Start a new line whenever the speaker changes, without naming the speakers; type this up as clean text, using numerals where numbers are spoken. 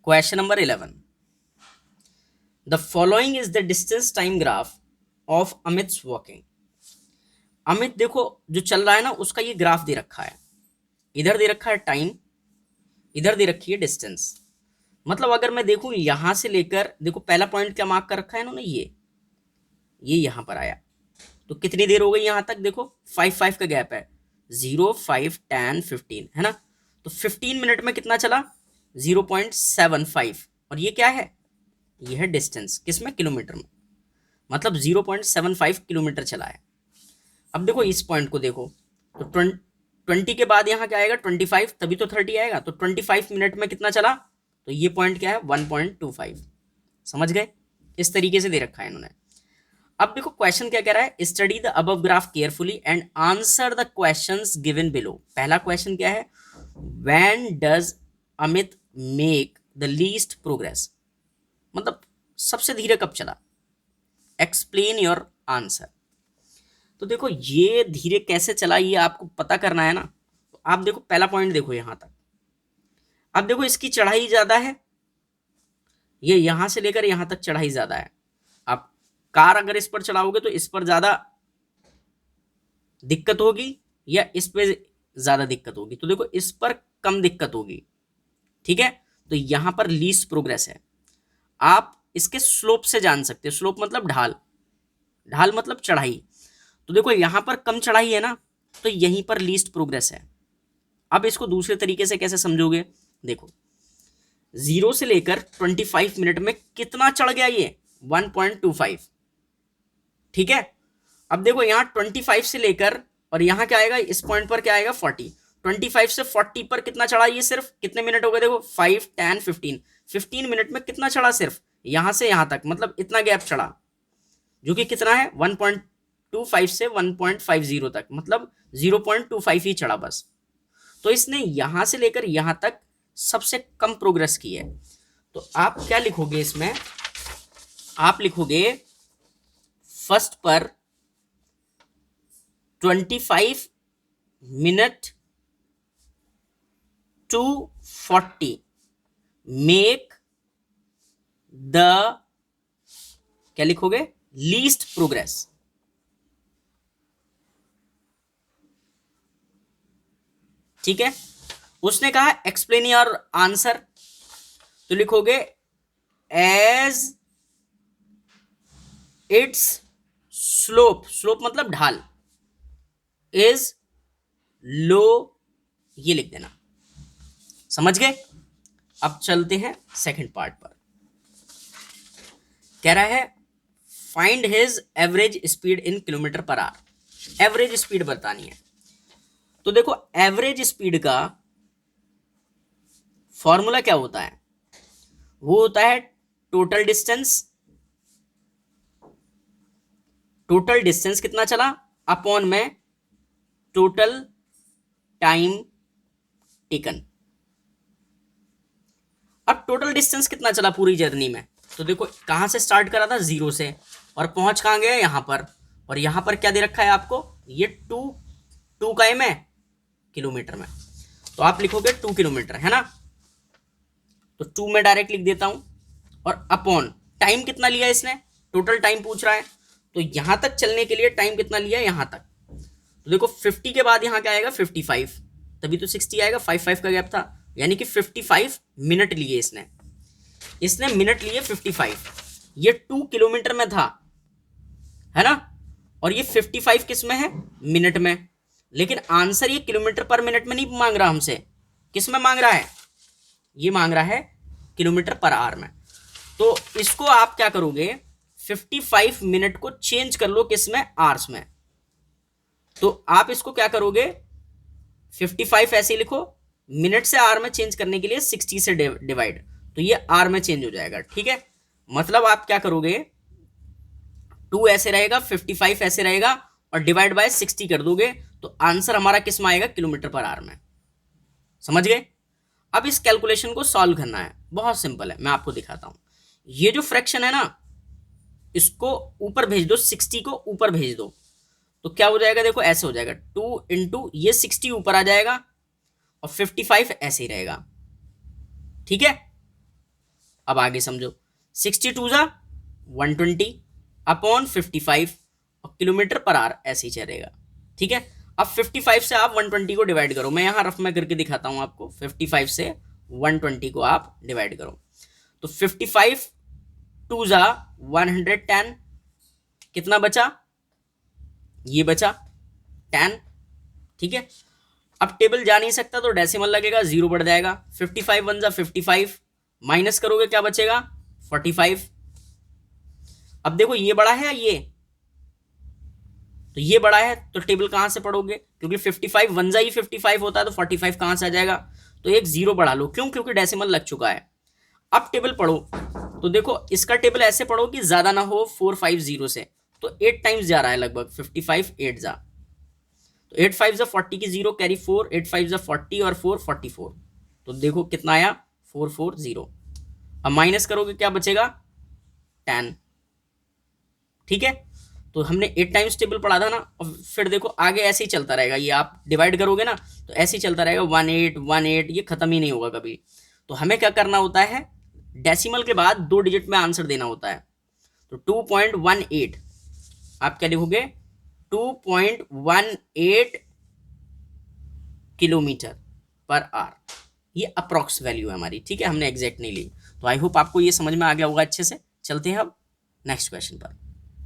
Question number 11, the following is the distance time graph of Amit walking. Amit देखो जो चल रहा है ना उसका ये ग्राफ दे रखा है, इधर दे रखा है टाइम, इधर दे रखी है डिस्टेंस। मतलब अगर मैं देखूं यहां से लेकर, देखो पहला पॉइंट क्या मार्क कर रखा है इन्होंने, ये यहां पर आया, तो कितनी देर हो गई यहां तक, देखो 5 का गैप है, 0 5 10 15 है ना, तो 15 मिनट में कितना चला, 0.75। और ये क्या है, ये है डिस्टेंस, किसमें, किलोमीटर में, मतलब 0.75 किलोमीटर चला है। अब देखो इस पॉइंट को देखो, तो 20 के बाद यहाँ क्या आएगा 25, तभी तो 30 आएगा, तो 25 मिनट में कितना चला, तो ये पॉइंट क्या है 1.25। समझ गए, इस तरीके से दे रखा है इन्होंने। अब देखो क्वेश्चन क्या कह रहा है, study the above graph carefully and answer the questions given below. पहला क्वेश्चन क्या है, when does Amit make the least progress, मतलब सबसे धीरे कब चला, एक्सप्लेन योर आंसर। तो देखो ये धीरे कैसे चला ये आपको पता करना है ना, तो आप देखो पहला पॉइंट देखो यहां तक, अब देखो इसकी चढ़ाई ज्यादा है, ये यहां से लेकर यहां तक चढ़ाई ज्यादा है। आप कार अगर इस पर चलाओगे तो इस पर ज्यादा दिक्कत होगी या इस पे ज्यादा दिक्कत होगी, तो देखो इस पर कम दिक्कत होगी, ठीक है, तो यहां पर लीस्ट प्रोग्रेस है। आप इसके स्लोप से जान सकते हो, स्लोप मतलब ढाल, ढाल मतलब चढ़ाई, तो देखो यहां पर कम चढ़ाई है ना, तो यहीं पर लीस्ट प्रोग्रेस है। अब इसको दूसरे तरीके से कैसे समझोगे, देखो 0 से लेकर 25 मिनट में कितना चढ़ गया ये 1.25, ठीक है। अब देखो यहां 25 से लेकर और यहां क्या आएगा, इस पॉइंट पर क्या आएगा 40, 25 से 40 पर कितना चढ़ा, ये सिर्फ कितने मिनट हो गए, देखो 5 10 15, 15 मिनट में कितना चढ़ा, सिर्फ यहां से यहां तक, मतलब इतना गैप चढ़ा, जो कि कितना है 1.25 से 1.50 तक, मतलब 0.25 ही चढ़ा बस। तो इसने यहां से लेकर यहां तक सबसे कम प्रोग्रेस की है। तो आप क्या लिखोगे इसमें, आप लिखोगे फर्स्ट पर 25 मिनट टू 40 मेक द, क्या लिखोगे, लीस्ट प्रोग्रेस, ठीक है। उसने कहा एक्सप्लेन योर आंसर, तो लिखोगे एज इट्स स्लोप, स्लोप मतलब ढाल, इज लो, ये लिख देना, समझ गए। अब चलते हैं सेकंड पार्ट पर, कह रहा है find his average speed in kilometre per hour, average speed बतानी है। तो देखो एवरेज स्पीड का फॉर्मूला क्या होता है, वो होता है टोटल डिस्टेंस, टोटल डिस्टेंस कितना चला अपॉन में टोटल टाइम टेकन। अब टोटल डिस्टेंस कितना चला पूरी जर्नी में, तो देखो कहां से स्टार्ट करा था 0 से, और पहुंच कहां गया यहां पर, और यहां पर क्या दे रखा है आपको, ये 2 का एम है किलोमीटर में, तो आप लिखोगे 2 किलोमीटर है ना, तो 2 में डायरेक्ट लिख देता हूं, और अपॉन टाइम कितना लिया इसने, टोटल टाइम पूछ रहा है, तो यहां तक चलने के लिए टाइम कितना लिया यहां तक, तो देखो 50 के बाद यहां क्या आएगा 55, तभी तो 60 आएगा, 5 का गैप था, यानी कि 55 मिनट लिए इसने, इसने मिनट लिए 55, ये 2 किलोमीटर में था, है ना, और ये 55 किस में है, मिनट में। लेकिन आंसर ये किलोमीटर पर मिनट में नहीं मांग रहा हमसे, किस में मांग रहा है, ये मांग रहा है किलोमीटर पर आवर में। तो इसको आप क्या करोगे, 55 मिनट को चेंज कर लो किस में, आवर्स में, तो आप इसको क्या करोगे 55 ऐसे ही लिखो, मिनट से आर में चेंज करने के लिए 60 से डिवाइड, तो ये आर में चेंज हो जाएगा, ठीक है। मतलब आप क्या करोगे 2 ऐसे रहेगा, 55 ऐसे रहेगा, और डिवाइड बाय 60 कर दोगे, तो आंसर हमारा किस में आएगा, किलोमीटर पर आवर में, समझ गए। अब इस कैलकुलेशन को सॉल्व करना है, बहुत सिंपल है, मैं आपको दिखाता हूं। ये जो फ्रैक्शन है ना, इसको ऊपर भेज दो, 60 को ऊपर भेज दो, तो क्या हो जाएगा, देखो ऐसे हो जाएगा 2 इंटू ये 60 ऊपर आ जाएगा, और 55 ऐसे ही रहेगा, ठीक है। अब आगे समझो, 62 जा 120 अपॉन 55 और किलोमीटर पर आवर ऐसे ही चलेगा, ठीक है। अब 55 से आप 120 को डिवाइड करो, मैं यहाँ रफ में करके दिखाता हूँ आपको। 55 से 120 को आप डिवाइड करो तो 55 टू जा 110, कितना बचा, ये बचा 10, ठीक है। अब टेबल जा नहीं सकता तो डेसिमल लगेगा, 0 बढ़ जाएगा। 55 वन जा 55, माइनस करोगे क्या बचेगा 45। अब देखो ये बड़ा है ये, तो ये बड़ा है तो टेबल कहां से पढ़ोगे, क्योंकि 55 वन जा ही 55 होता है तो 45 कहां से आ जाएगा, तो एक 0 बढ़ा लो, क्यों, क्योंकि डेसिमल लग चुका है। अब टेबल पढ़ो तो देखो इसका टेबल ऐसे पढ़ो कि ज्यादा ना हो 450 से, तो 8 टाइम्स जा रहा है लगभग, 55 8 जा, तो 8 5 जा 40 की 0 कैरी 4, 8 5 जा 40 और 4 44, तो देखो कितना आया 440। अब माइनस करोगे क्या बचेगा 10, ठीक है। तो हमने 8 टाइम्स टेबल पढ़ा था ना, और फिर देखो आगे ऐसे ही चलता रहेगा, ये आप डिवाइड करोगे ना तो ऐसे ही चलता रहेगा 18 18, ये खत्म ही नहीं होगा कभी। तो हमें क्या करना होता है, डेसिमल के बाद 2 डिजिट में आंसर देना होता है। तो 2.18 आप क्या लिखोगे, 2.18 किलोमीटर पर आवर, ये अप्रॉक्स वैल्यू है हमारी, ठीक है, हमने एग्जैक्ट नहीं ली। तो आई होप आपको ये समझ में आ गया होगा अच्छे से। चलते हैं अब नेक्स्ट क्वेश्चन पर।